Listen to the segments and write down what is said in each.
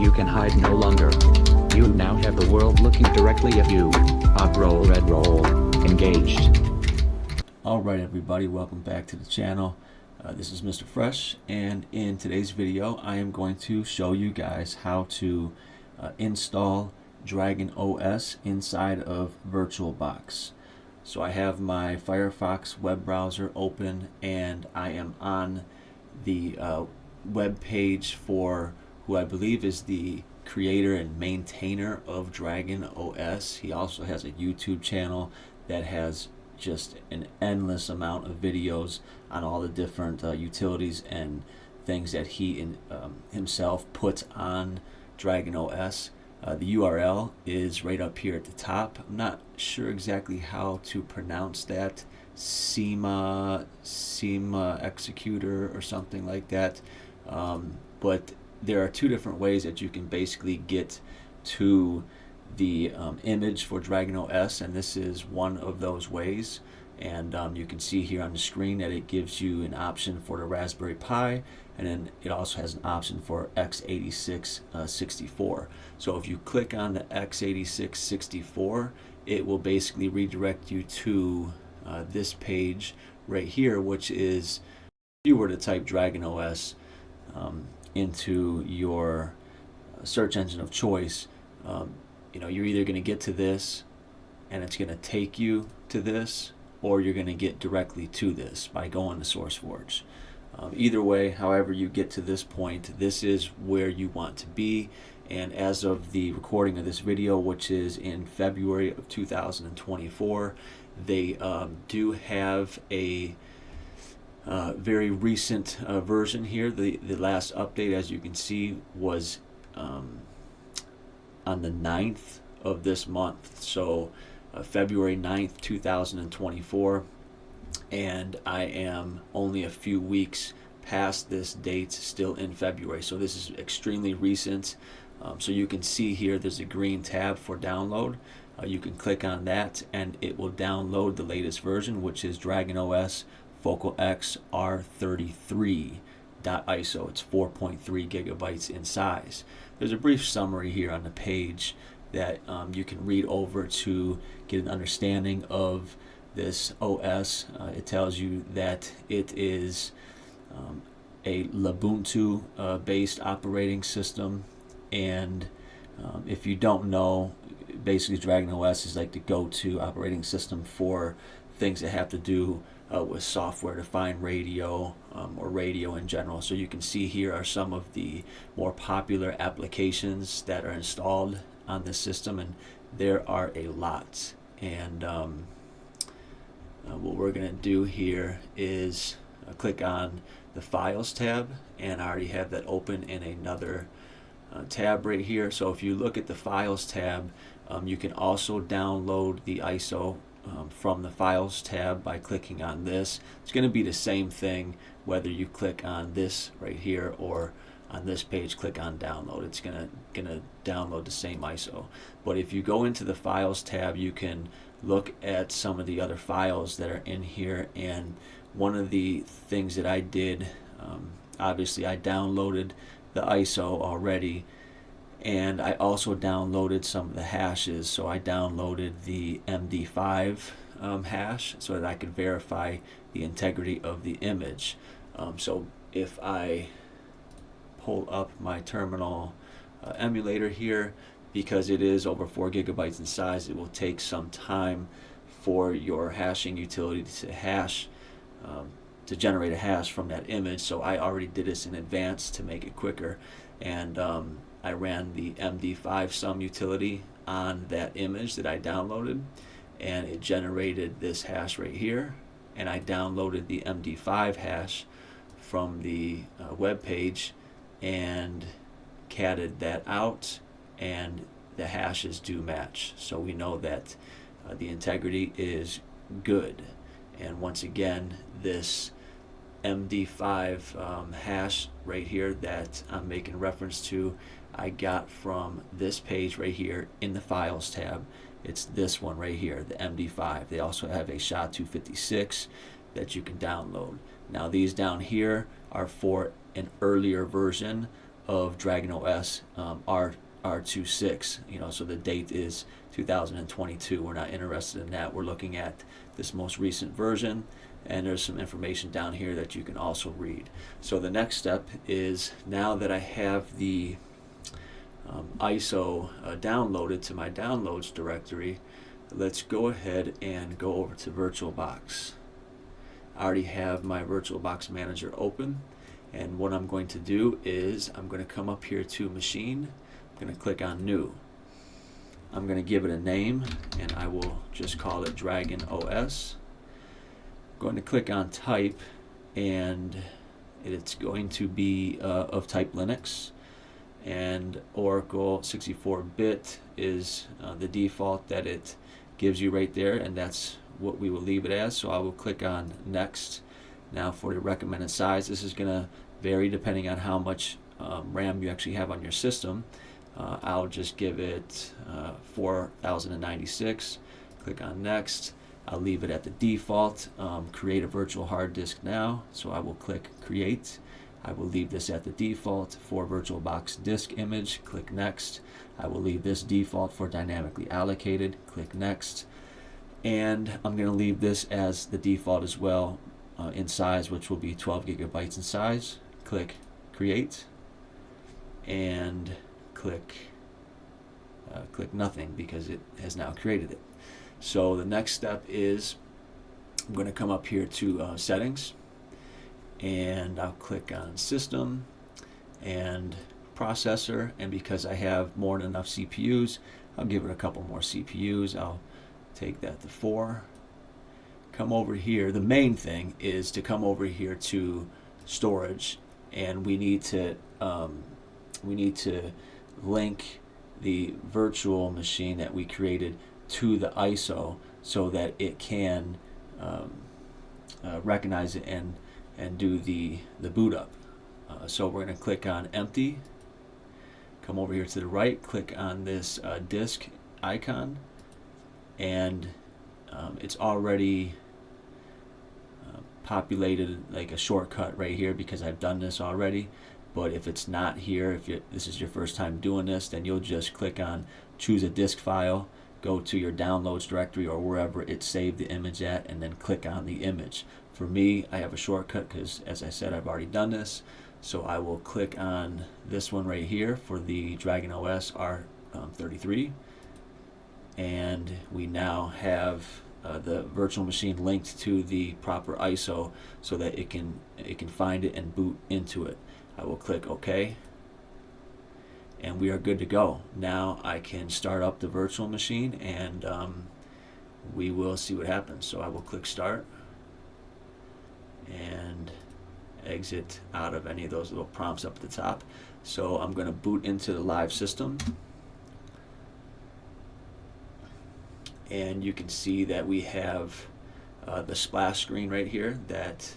You can hide no longer. You now have the world looking directly at you. Hot roll, red roll. Engaged. Alright everybody, welcome back to the channel. This is Mr. Fresh, and in today's video I am going to show you guys how to install Dragon OS inside of VirtualBox. So I have my Firefox web browser open, and I am on the web page for who I believe is the creator and maintainer of Dragon OS. He also has a YouTube channel that has just an endless amount of videos on all the different utilities and things that he himself puts on Dragon OS. The URL is right up here at the top. I'm not sure exactly how to pronounce that. SEMA executor or something like that. But there are two different ways that you can basically get to the image for Dragon OS, and this is one of those ways. And you can see here on the screen that it gives you an option for the Raspberry Pi, and then it also has an option for x86 64. So if you click on the x86 64, it will basically redirect you to this page right here, which is, if you were to type Dragon OS into your search engine of choice, you're either going to get to this and it's going to take you to this, or you're going to get directly to this by going to SourceForge. Either way, however you get to this point, this is where you want to be. And as of the recording of this video, which is in February of 2024, they do have a very recent version here. The last update, as you can see, was on the 9th of this month, so February 9th 2024, and I am only a few weeks past this date, still in February, so this is extremely recent. So you can see here there's a green tab for download. You can click on that and it will download the latest version, which is Dragon OS Focal X R33.ISO. It's 4.3 gigabytes in size. There's a brief summary here on the page that you can read over to get an understanding of this OS. It tells you that it is a Ubuntu based operating system, and if you don't know, basically Dragon OS is like the go-to operating system for things that have to do with software-defined radio or radio in general. So you can see here are some of the more popular applications that are installed on this system, and there are a lot. And what we're going to do here is click on the Files tab, and I already have that open in another tab right here. So if you look at the Files tab, you can also download the ISO from the Files tab by clicking on this. It's going to be the same thing whether you click on this right here or on this page click on download. It's gonna download the same ISO. But if you go into the Files tab, you can look at some of the other files that are in here. And one of the things that I did, obviously I downloaded the ISO already, and I also downloaded some of the hashes. So I downloaded the MD5 hash so that I could verify the integrity of the image. So if I pull up my terminal emulator here, because it is over 4 gigabytes in size, it will take some time for your hashing utility to hash to generate a hash from that image. So I already did this in advance to make it quicker, and I ran the MD5 sum utility on that image that I downloaded, and it generated this hash right here. And I downloaded the MD5 hash from the web page and catted that out, and the hashes do match. So we know that the integrity is good. And once again, this MD5 hash right here that I'm making reference to, I got from this page right here in the Files tab. It's this one right here, the MD5. They also have a SHA-256 that you can download. Now these down here are for an earlier version of Dragon OS R26. So the date is 2022. We're not interested in that. We're looking at this most recent version, and there's some information down here that you can also read. So the next step is, now that I have the ISO downloaded to my downloads directory, let's go ahead and go over to VirtualBox. I already have my VirtualBox manager open, and what I'm going to do is I'm going to come up here to Machine. I'm going to click on New. I'm going to give it a name, and I will just call it Dragon OS. I'm going to click on Type, and it's going to be of type Linux, and Oracle 64-bit is the default that it gives you right there, and that's what we will leave it as. So I will click on Next. Now for the recommended size, this is going to vary depending on how much RAM you actually have on your system. I'll just give it 4096. Click on Next. I'll leave it at the default. Create a virtual hard disk now. So I will click Create. I will leave this at the default for VirtualBox disk image. Click Next. I will leave this default for dynamically allocated. Click Next. And I'm going to leave this as the default as well in size, which will be 12 gigabytes in size. Click Create. And click nothing, because it has now created it. So the next step is I'm going to come up here to Settings, and I'll click on System and Processor, and because I have more than enough CPUs, I'll give it a couple more CPUs. I'll take that to 4. Come over here. The main thing is to come over here to Storage, and we need to link the virtual machine that we created to the ISO so that it can recognize it and do the boot up. So we're going to click on Empty, come over here to the right, click on this disk icon, and it's already populated like a shortcut right here because I've done this already. But if it's not here, if this is your first time doing this, then you'll just click on choose a disk file, go to your downloads directory or wherever it saved the image at, and then click on the image. For me, I have a shortcut because, as I said, I've already done this. So I will click on this one right here for the Dragon OS R33, and we now have the virtual machine linked to the proper ISO so that it can find it and boot into it. I will click OK, and we are good to go. Now I can start up the virtual machine, and we will see what happens. So I will click Start and exit out of any of those little prompts up at the top. So I'm going to boot into the live system, and you can see that we have the splash screen right here that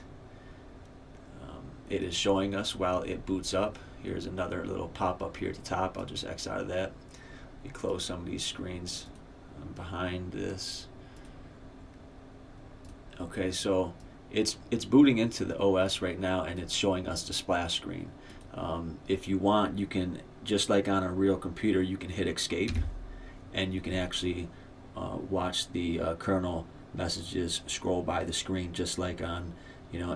it is showing us while it boots up. Here's another little pop-up here at the top. I'll just X out of that. We close some of these screens behind this. Okay, so it's booting into the OS right now, and it's showing us the splash screen. If you want, you can, just like on a real computer, you can hit Escape, and you can actually watch the kernel messages scroll by the screen, just like on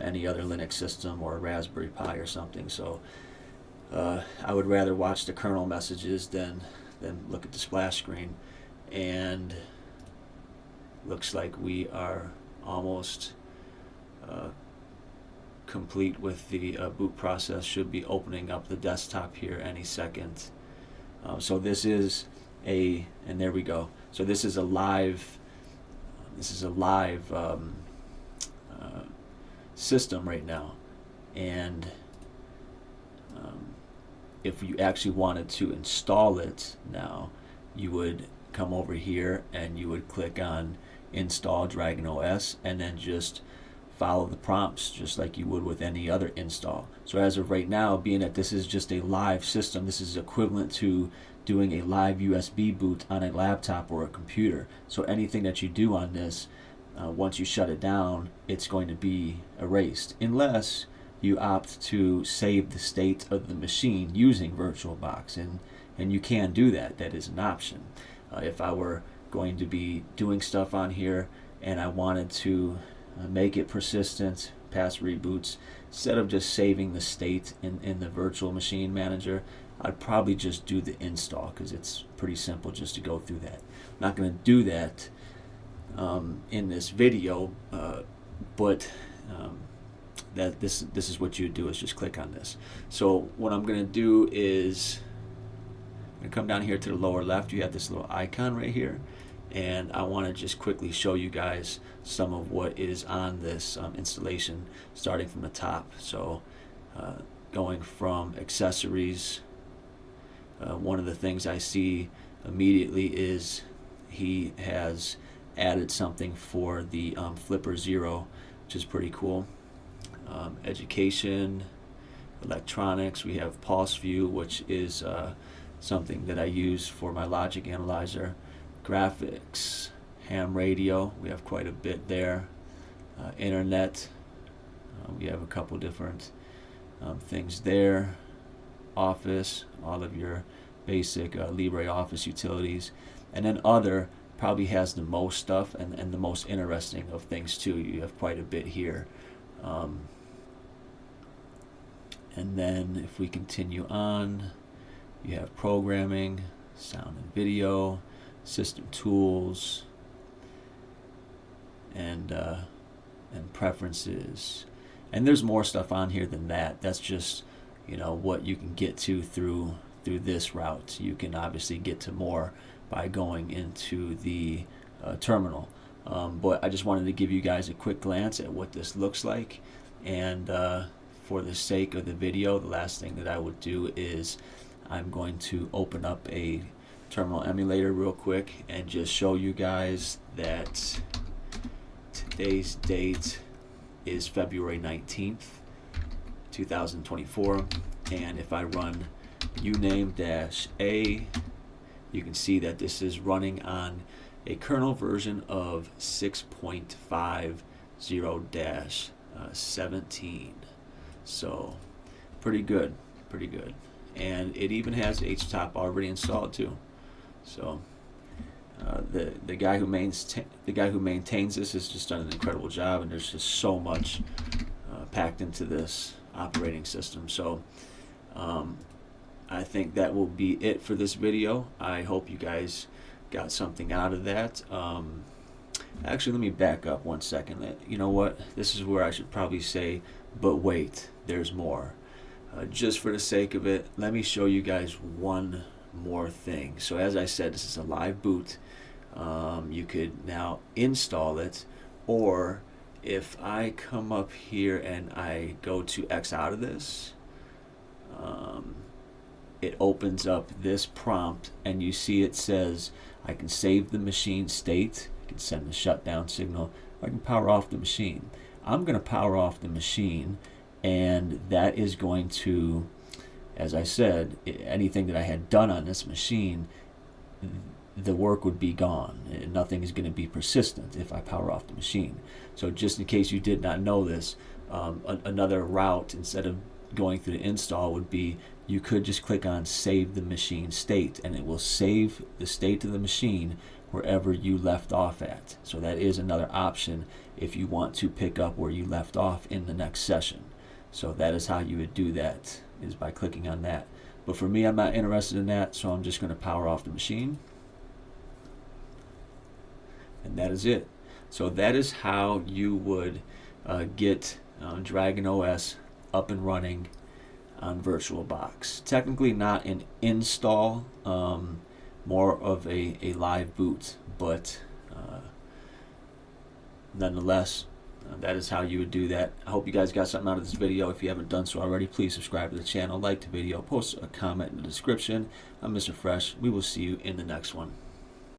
any other Linux system or a Raspberry Pi or something. So I would rather watch the kernel messages than look at the splash screen. And looks like we are almost complete with the boot process. Should be opening up the desktop here any second. So this is and there we go. So this is a live system right now, and if you actually wanted to install it now, you would come over here and you would click on Install Dragon OS, and then just follow the prompts just like you would with any other install. So as of right now, being that this is just a live system, this is equivalent to doing a live USB boot on a laptop or a computer. So anything that you do on this, once you shut it down, it's going to be erased, unless you opt to save the state of the machine using VirtualBox, and you can do that. That is an option. If I were going to be doing stuff on here and I wanted to make it persistent, past reboots, instead of just saving the state in the virtual machine manager, I'd probably just do the install, because it's pretty simple just to go through that. I'm not going to do that in this video, but that this is what you do, is just click on this. So what I'm going to do is I'm going to come down here to the lower left. You have this little icon right here, and I want to just quickly show you guys some of what is on this installation, starting from the top. So going from accessories, one of the things I see immediately is he has added something for the Flipper Zero, which is pretty cool. Education, electronics, we have Pulse View, which is something that I use for my logic analyzer. Graphics, ham radio, we have quite a bit there. Internet, we have a couple different things there. Office, all of your basic LibreOffice utilities, and then other probably has the most stuff and the most interesting of things too. You have quite a bit here. And then if we continue on, you have programming, sound and video, system tools, and preferences. And there's more stuff on here than that. That's just, you know, what you can get to through this route. You can obviously get to more by going into the terminal. But I just wanted to give you guys a quick glance at what this looks like. And for the sake of the video, the last thing that I would do is I'm going to open up a terminal emulator real quick and just show you guys that today's date is February 19th, 2024. And if I run uname-a, you can see that this is running on a kernel version of 6.50-17. So pretty good, pretty good. And it even has HTOP already installed too. So the guy who maintains this has just done an incredible job, and there's just so much packed into this operating system. So I think that will be it for this video. I hope you guys got something out of that. Actually, let me back up one second. You know what? This is where I should probably say, but wait, there's more. Just for the sake of it, let me show you guys one more thing. So as I said, this is a live boot. You could now install it, or if I come up here and I go to X out of this, it opens up this prompt, and you see it says I can save the machine state, I can send the shutdown signal, or I can power off the machine. I'm going to power off the machine, and that is going to, as I said, anything that I had done on this machine, the work would be gone. Nothing is going to be persistent if I power off the machine. So just in case you did not know this, another route instead of going through the install would be you could just click on save the machine state, and it will save the state of the machine wherever you left off at. So that is another option if you want to pick up where you left off in the next session. So that is how you would do that, is by clicking on that. But for me, I'm not interested in that, so I'm just going to power off the machine. And that is it. So that is how you would get Dragon OS up and running on VirtualBox. Technically not an install, more of a live boot, but nonetheless, that is how you would do that. I hope you guys got something out of this video. If you haven't done so already, please subscribe to the channel, like the video, post a comment in the description. I'm Mr. Fresh. We will see you in the next one.